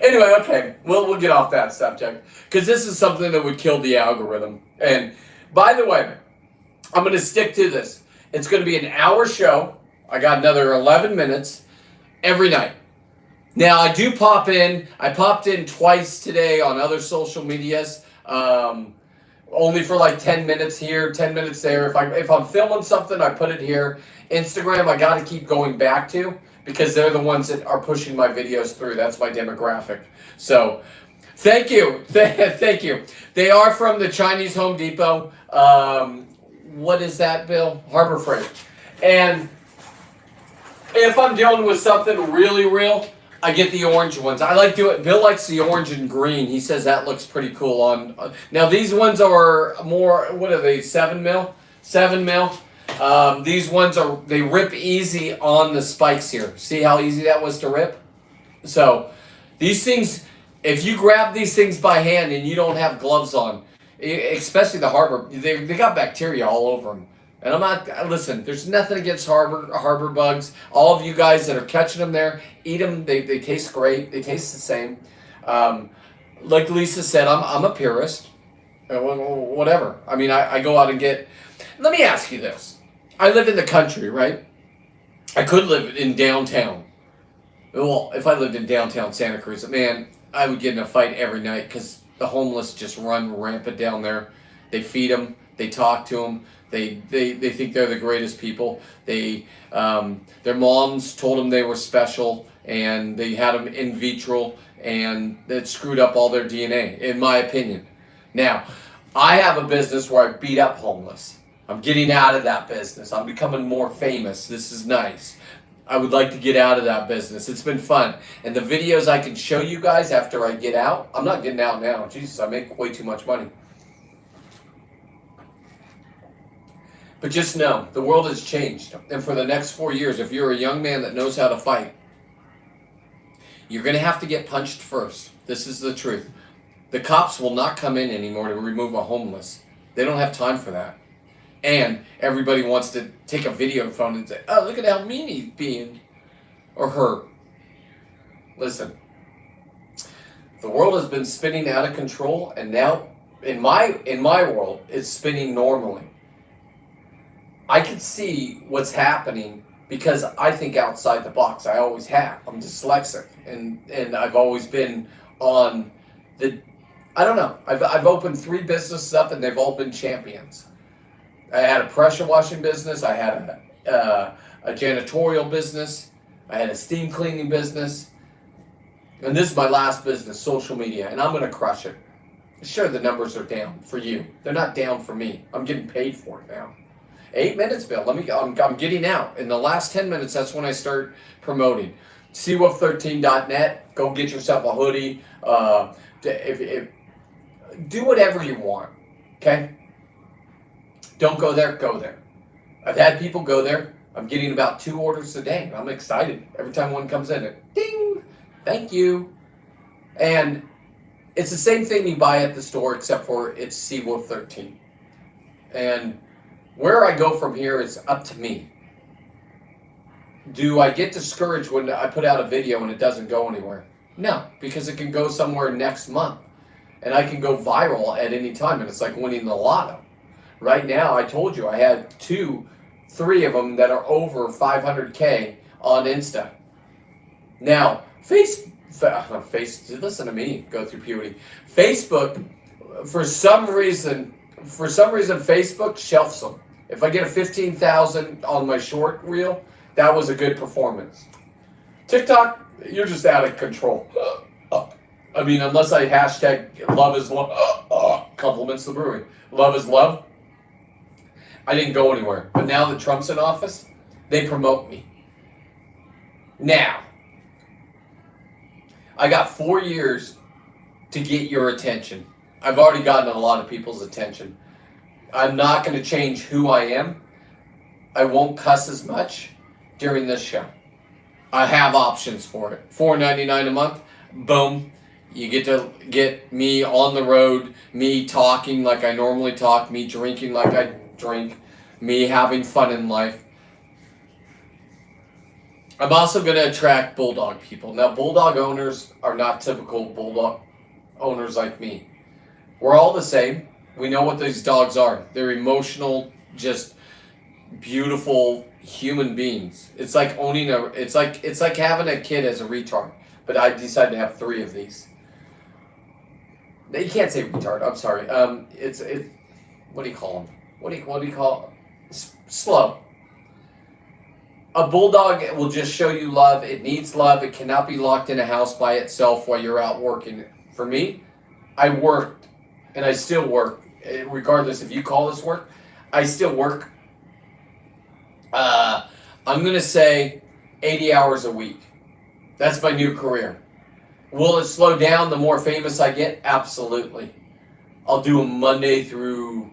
Anyway, okay. We'll get off that subject. Because this is something that would kill the algorithm. And, by the way, I'm going to stick to this. It's going to be an hour show. I got another 11 minutes every night. Now, I do pop in. I popped in twice today on other social medias. Only for like 10 minutes here, 10 minutes there. If I'm filming something, I put it here. Instagram, I got to keep going back to because they're the ones that are pushing my videos through. That's my demographic. So, thank you. Thank you. They are from the Chinese Home Depot. What is that, Bill? Harbor Freight. And if I'm dealing with something really real, I get the orange ones. I like doing. Bill likes the orange and green. He says that looks pretty cool on. Now these ones are more. What are they? 7 mil. 7 mil. These ones they rip easy on the spikes here. See how easy that was to rip? So these things, if you grab these things by hand and you don't have gloves on, especially the Harbor, they got bacteria all over them. And I'm not, listen, there's nothing against harbor bugs. All of you guys that are catching them there, eat them. They taste great. They taste the same. Um, like Lisa said, I'm a purist. Whatever. I mean, I go out and get. Let me ask you this. I live in the country, right? I could live in downtown. Well, if I lived in downtown Santa Cruz, man, I would get in a fight every night because the homeless just run rampant down there. They feed them. They talk to them. They think they're the greatest people. Their moms told them they were special, and they had them in vitro, and that screwed up all their DNA, in my opinion. Now, I have a business where I beat up homeless. I'm getting out of that business. I'm becoming more famous. This is nice. I would like to get out of that business. It's been fun. And the videos I can show you guys after I get out, I'm not getting out now. Jesus, I make way too much money. But just know, the world has changed. And for the next 4 years, if you're a young man that knows how to fight, you're going to have to get punched first. This is the truth. The cops will not come in anymore to remove a homeless. They don't have time for that. And everybody wants to take a video phone and say, oh, look at how mean he's being. Or her. Listen. The world has been spinning out of control, and now, in my world, it's spinning normally. I can see what's happening because I think outside the box. I always have. I'm dyslexic, and I've always been on the. I don't know. I've opened 3 businesses up, and they've all been champions. I had a pressure washing business. I had a janitorial business. I had a steam cleaning business, and this is my last business, social media, and I'm going to crush it. Sure, the numbers are down for you. They're not down for me. I'm getting paid for it now. 8 minutes, Bill. I'm getting out. In the last 10 minutes, that's when I start promoting. Seawolf13.net. Go get yourself a hoodie. Do whatever you want. Okay? Don't go there. Go there. I've had people go there. I'm getting about 2 orders a day. I'm excited. Every time one comes in, ding! Thank you. And it's the same thing you buy at the store, except for it's Seawolf13. And where I go from here is up to me. Do I get discouraged when I put out a video and it doesn't go anywhere? No, because it can go somewhere next month. And I can go viral at any time, and it's like winning the lotto. Right now, I told you I had 3 of them that are over 500K on Insta. Now, listen to me go through puberty. Facebook, for some reason, Facebook shelves them. If I get a 15,000 on my short reel, that was a good performance. TikTok, you're just out of control. I mean, unless I hashtag love is love, compliments the brewery. Love is love. I didn't go anywhere. But now that Trump's in office, they promote me. Now, I got 4 years to get your attention. I've already gotten a lot of people's attention. I'm not going to change who I am. I won't cuss as much during this show. I have options for it. $4.99 a month. Boom. You get to get me on the road, me talking like I normally talk, me drinking like I drink, me having fun in life. I'm also going to attract bulldog people. Now, bulldog owners are not typical bulldog owners like me. We're all the same. We know what these dogs are. They're emotional, just beautiful human beings. It's like owning it's like having a kid as a retard. But I decided to have 3 of these. You can't say retard. I'm sorry. What do you call them? What do you call slow? A bulldog will just show you love. It needs love. It cannot be locked in a house by itself while you're out working. For me, I worked, and I still work. Regardless if you call this work, I still work. I'm going to say 80 hours a week. That's my new career. Will it slow down the more famous I get? Absolutely. I'll do them Monday through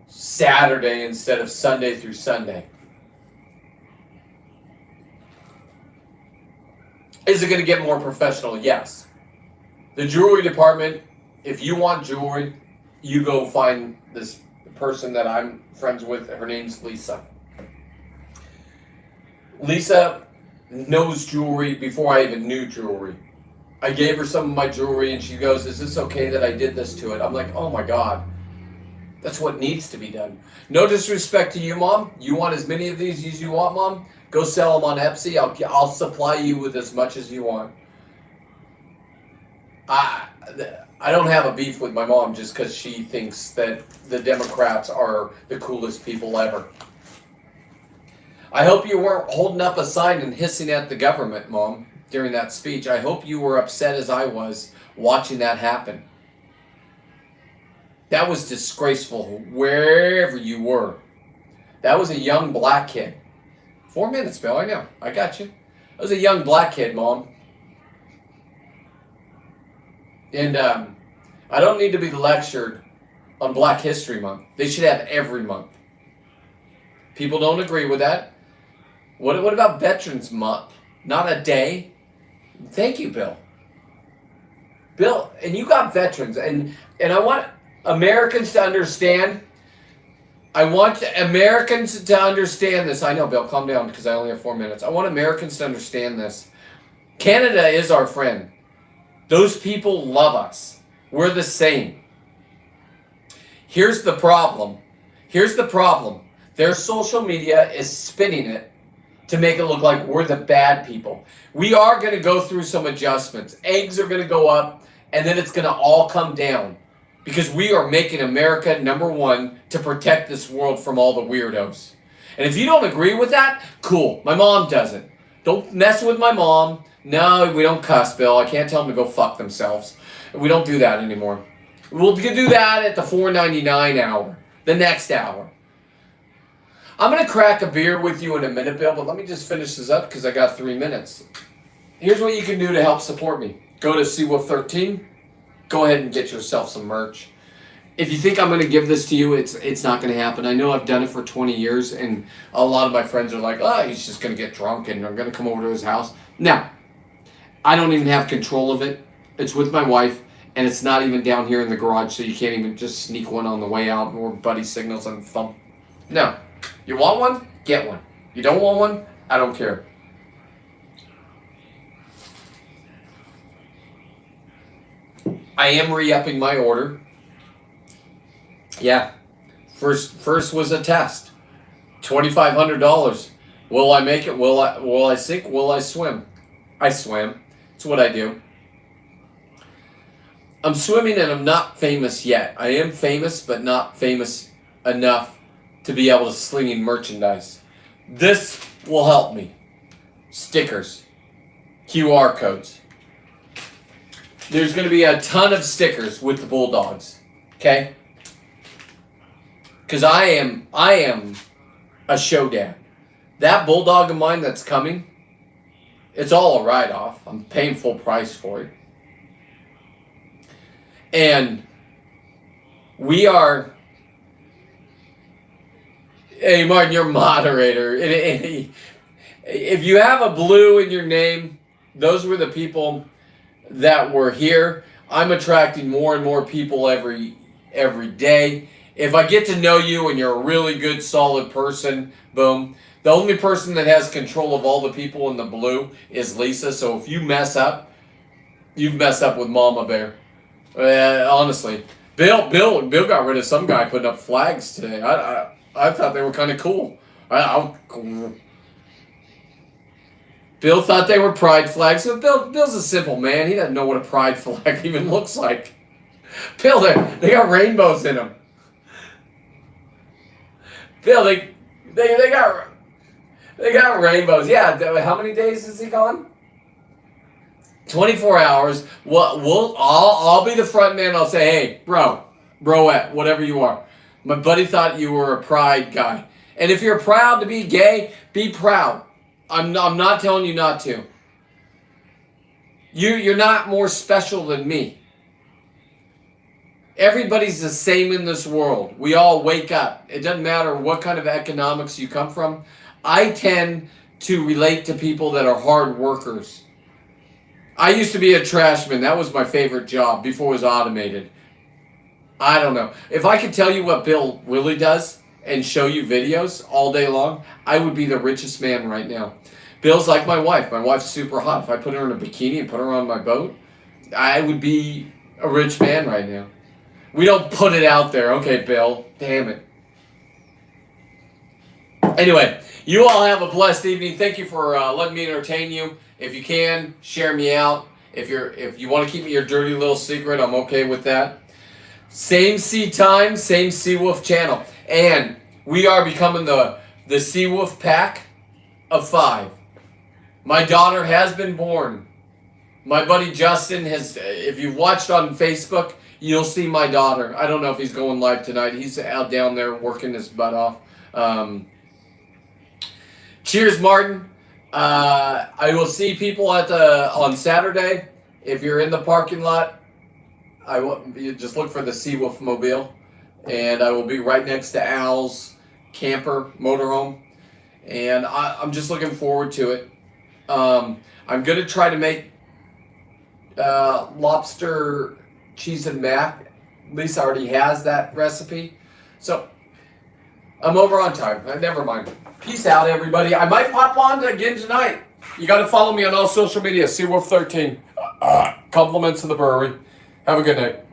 Saturday instead of Sunday through Sunday. Is it going to get more professional? Yes. The jewelry department, if you want jewelry, you go find this person that I'm friends with. Her name's Lisa. Lisa knows jewelry before I even knew jewelry. I gave her some of my jewelry and she goes, "Is this okay that I did this to it?" I'm like, oh my God. That's what needs to be done. No disrespect to you, Mom. You want as many of these as you want, Mom? Go sell them on Etsy. I'll supply you with as much as you want. I don't have a beef with my mom just because she thinks that the Democrats are the coolest people ever. I hope you weren't holding up a sign and hissing at the government, Mom, during that speech. I hope you were upset as I was watching that happen. That was disgraceful wherever you were. That was a young black kid. 4 minutes, Bill, I know. I got you. That was a young black kid, Mom. And I don't need to be lectured on Black History Month. They should have every month. People don't agree with that. What about Veterans Month? Not a day? Thank you, Bill. Bill, and you got veterans, and I want Americans to understand. I want Americans to understand this. I know, Bill, calm down because I only have 4 minutes. I want Americans to understand this. Canada is our friend. Those people love us. We're the same. Here's the problem. Here's the problem. Their social media is spinning it to make it look like we're the bad people. We are going to go through some adjustments. Eggs are going to go up, and then it's going to all come down. Because we are making America #1 to protect this world from all the weirdos. And if you don't agree with that, cool. My mom doesn't. Don't mess with my mom. No, we don't cuss, Bill. I can't tell them to go fuck themselves. We don't do that anymore. We'll do that at the $4.99 hour. The next hour. I'm going to crack a beer with you in a minute, Bill, but let me just finish this up because I got 3 minutes. Here's what you can do to help support me. Go to CWolf13. Go ahead and get yourself some merch. If you think I'm going to give this to you, it's not going to happen. I know I've done it for 20 years, and a lot of my friends are like, oh, he's just going to get drunk, and I'm going to come over to his house. Now, I don't even have control of it. It's with my wife, and it's not even down here in the garage, so you can't even just sneak one on the way out or buddy signals on the phone. No. You want one? Get one. You don't want one? I don't care. I am re-upping my order. Yeah. First was a test. $2,500. Will I make it? Will I sink? Will I swim? I swim. It's what I do. I'm swimming and I'm not famous yet. I am famous, but not famous enough to be able to sling in merchandise. This will help me. Stickers. QR codes. There's going to be a ton of stickers with the Bulldogs. Okay? Because I am a show dad. That Bulldog of mine that's coming, it's all a write-off. I'm paying full price for it. And we are... Hey, Martin, you're moderator. If you have a blue in your name, those were the people that were here. I'm attracting more and more people every day. If I get to know you and you're a really good, solid person, boom. The only person that has control of all the people in the blue is Lisa. So if you mess up, you've messed up with Mama Bear. Honestly. Bill got rid of some guy putting up flags today. I thought they were kind of cool. Bill thought they were pride flags. So Bill's a simple man. He doesn't know what a pride flag even looks like. Bill, they got rainbows in them. Bill, they got rainbows. Yeah, how many days is he gone? 24 hours. I'll be the front man. I'll say, hey, broette, whatever you are. My buddy thought you were a pride guy. And if you're proud to be gay, be proud. I'm not telling you not to. You're not more special than me. Everybody's the same in this world. We all wake up. It doesn't matter what kind of economics you come from. I tend to relate to people that are hard workers. I used to be a trashman. That was my favorite job before it was automated. I don't know. If I could tell you what Bill really does and show you videos all day long, I would be the richest man right now. Bill's like my wife. My wife's super hot. If I put her in a bikini and put her on my boat, I would be a rich man right now. We don't put it out there. Okay, Bill. Damn it. Anyway, you all have a blessed evening. Thank you for letting me entertain you. If you can, share me out. If you want to keep me your dirty little secret, I'm okay with that. Same sea time, same Seawolf channel. And we are becoming the Seawolf pack of 5. My daughter has been born. My buddy Justin has, if you've watched on Facebook, you'll see my daughter. I don't know if he's going live tonight. He's out down there working his butt off. Cheers, Martin. I will see people on Saturday. If you're in the parking lot, you just look for the Seawolf Mobile, and I will be right next to Al's camper motorhome, and I'm just looking forward to it. I'm gonna try to make lobster cheese and mac. Lisa already has that recipe, so I'm over on time. Never mind. Peace out, everybody. I might pop on again tonight. You got to follow me on all social media. Seawolf13. Compliments of the brewery. Have a good night.